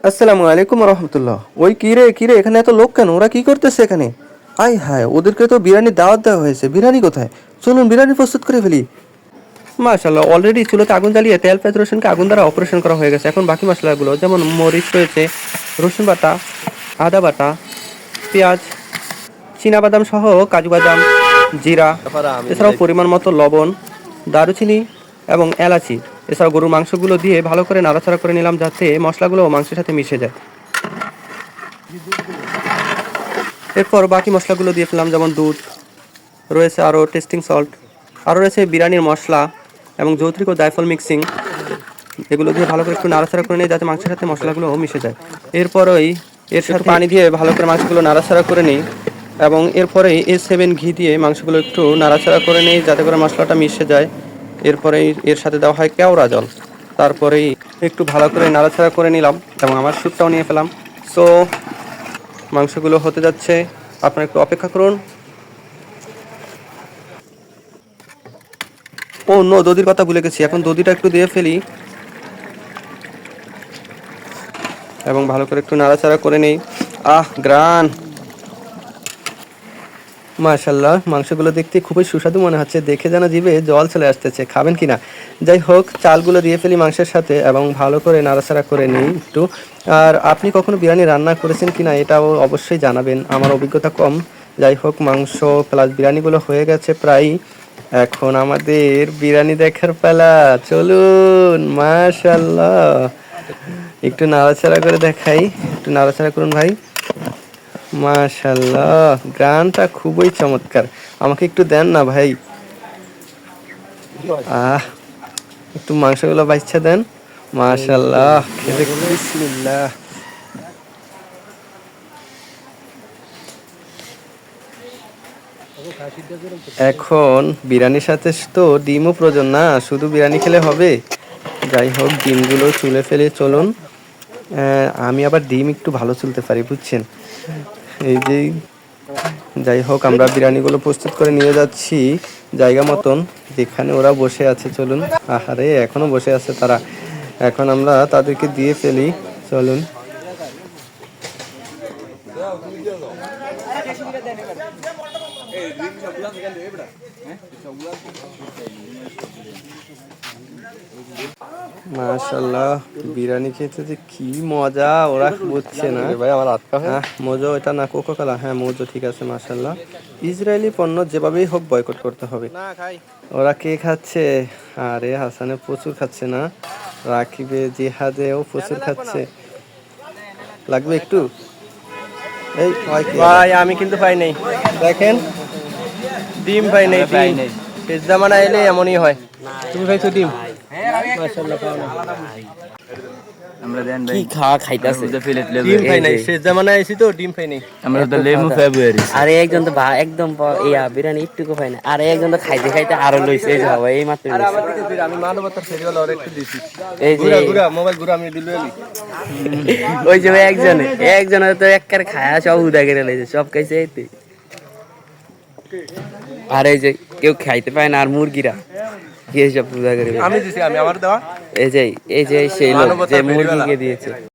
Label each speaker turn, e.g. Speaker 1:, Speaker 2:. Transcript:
Speaker 1: আসসালামু আলাইকুম রহমতুল্লাহ। ওই কিরে এখানে এত লোক কেন? ওরা কি করতেছে এখানে? আয় হায়, ওদেরকে তো বিরিয়ানির দাওয়াত দেওয়া হয়েছে। বিরিয়ানি কোথায়? চলুন বিরিয়ানি প্রস্তুত করে ফেলি। মাশাল্লাহ, অলরেডি চুলোতে আগুন জ্বালিয়ে তেল পেঁয়াজ রসুনকে আগুন দ্বারা অপারেশন করা হয়ে গেছে। এখন বাকি মশলাগুলো যেমন মরিচ রয়েছে, রসুন বাটা, আদা বাটা, পেঁয়াজ, বাদাম সহ কাজু বাদাম, জিরা, এছাড়াও পরিমাণ মতো লবণ, দারুচিনি এবং এলাচি, এছাড়াও গরুর মাংসগুলো দিয়ে ভালো করে নাড়াচাড়া করে নিলাম যাতে মশলাগুলো মাংসের সাথে মিশে যায়। এরপর বাকি মশলাগুলো দিয়ে ফেললাম, যেমন দুধ রয়েছে, আরও টেস্টিং সল্ট, আরও রয়েছে বিরিয়ানির মশলা এবং যৌত্রিক ও জায়ফল মিক্সিং। এগুলো দিয়ে ভালো করে একটু নাড়াচাড়া করে নিয়ে যাতে মাংসের সাথে মশলাগুলো মিশে যায়। এরপরই এর সাথে পানি দিয়ে ভালো করে মাংসগুলো নাড়াচাড়া করে নিই এবং এরপরেই A7 ঘি দিয়ে মাংসগুলো একটু নাড়াচাড়া করে নিই যাতে করে মশলাটা মিশে যায়। এরপরেই এর সাথে দেওয়া হয় কেওড়া জল। তারপরেই একটু ভালো করে নাড়াচাড়া করে নিলাম এবং আমার স্যুপটাও নিয়ে ফেলাম। সো মাংসগুলো হতে যাচ্ছে, আপনারা একটু অপেক্ষা করুন। ও নো, দধির কথা ভুলে গেছি। এখন দধিটা একটু দিয়ে ফেলি এবং ভালো করে একটু নাড়াচাড়া করে নেই। গ্রান! মাশাল্লাহ, মাংসগুলো দেখতে খুবই সুস্বাদু মনে হচ্ছে। দেখে যেন জিভে জল চলে আসতেছে। খাবেন কি না? যাই হোক, চালগুলো দিয়ে ফেলি মাংসের সাথে এবং ভালো করে নাড়াচাড়া করে নিই একটু। আর আপনি কখনো বিরিয়ানি রান্না করেছেন কি না এটাও অবশ্যই জানাবেন। আমার অভিজ্ঞতা কম। যাই হোক, মাংস প্লাস বিরিয়ানিগুলো হয়ে গেছে প্রায়। এখন আমাদের বিরিয়ানি দেখার পালা। চলুন। মাশাল্লাহ, একটু নাড়াচাড়া করে দেখাই। একটু নাড়াচাড়া করুন ভাই। মাশাল্লাহ, গানটা খুবই চমৎকার। আমাকে একটু দেন না ভাই। একটু মাংসগুলো বাইচ্ছা দেন। মাশাল্লাহ, খেতে বিসমিল্লাহ। এখন বিরিয়ানির সাথে তো ডিমও প্রয়োজন না, শুধু বিরিয়ানি খেলে হবে? যাই হোক, ডিমগুলো চুলে ফেলে চলুন। আমি আবার ডিম একটু ভালো চুলতে পারি, বুঝছেন? এই যে, যাই হোক, আমরা বিরিয়ানিগুলো প্রস্তুত করে নিয়ে যাচ্ছি জায়গা মতন যেখানে ওরা বসে আছে। চলুন। আহারে, এখনো বসে আছে তারা। এখন আমরা তাদেরকে দিয়ে ফেলি। চলুন। মাশাল্লাহ, বিরিয়ানি খেতে যে কি মজা, ওরা বুঝছে না ভাই। আমার মোজো এটা না, কোকো কোলা। হ্যাঁ, মোজো ঠিক আছে। মাশাল্লাহ, ইসরায়েলি পণ্য যেভাবেই হোক বয়কট করতে হবে। ওরা কে খাচ্ছে? আরে হাসানে প্রচুর খাচ্ছে না, রাকিবে জিহাদেও প্রচুর খাচ্ছে। লাগবে একটু? এই ভাই, আমি কিন্তু পাই নাই। দেখেন, ডিম পাই নাই। ডিম শেষ জামানা এলে এমনই হয়। তুমি খাইছো ডিম? মাশাআল্লাহ, খাও না।
Speaker 2: আমরা দেন ভাই
Speaker 3: কি খাওয়া খাইতাছে?
Speaker 1: ডিম খাই নাই, শেষ জামানায় আইছি তো ডিম খাই নাই।
Speaker 2: আমরা তো লেমু ফেব্রুয়ারি।
Speaker 3: আরে একজন তো একদম ইয়া বিরিয়ানি একটুকু পাই না। আরে একজন তো খাইতে খাইতে আরো লইছে। এই যে বাবা, এই মাত্র
Speaker 1: আরে আবার দিতে আমি মানবতার ফেরিওয়ালা ওরে একটু দিছি।
Speaker 3: এই যে
Speaker 1: ঘুরা মোবাইল ঘুরা আমি দিলু এলি।
Speaker 3: ওই যে একজনে তো একবার খায়া সব উদা করে লইছে, সব খাইছে এইতে। আর এই যে কেউ খাইতে পায় না, আর মুরগিরা কি সব উদা করে।
Speaker 1: আমি দিছি, আমি আমার দেওয়া।
Speaker 3: এই যে সেই লোক যে মুরগিকে দিয়েছে।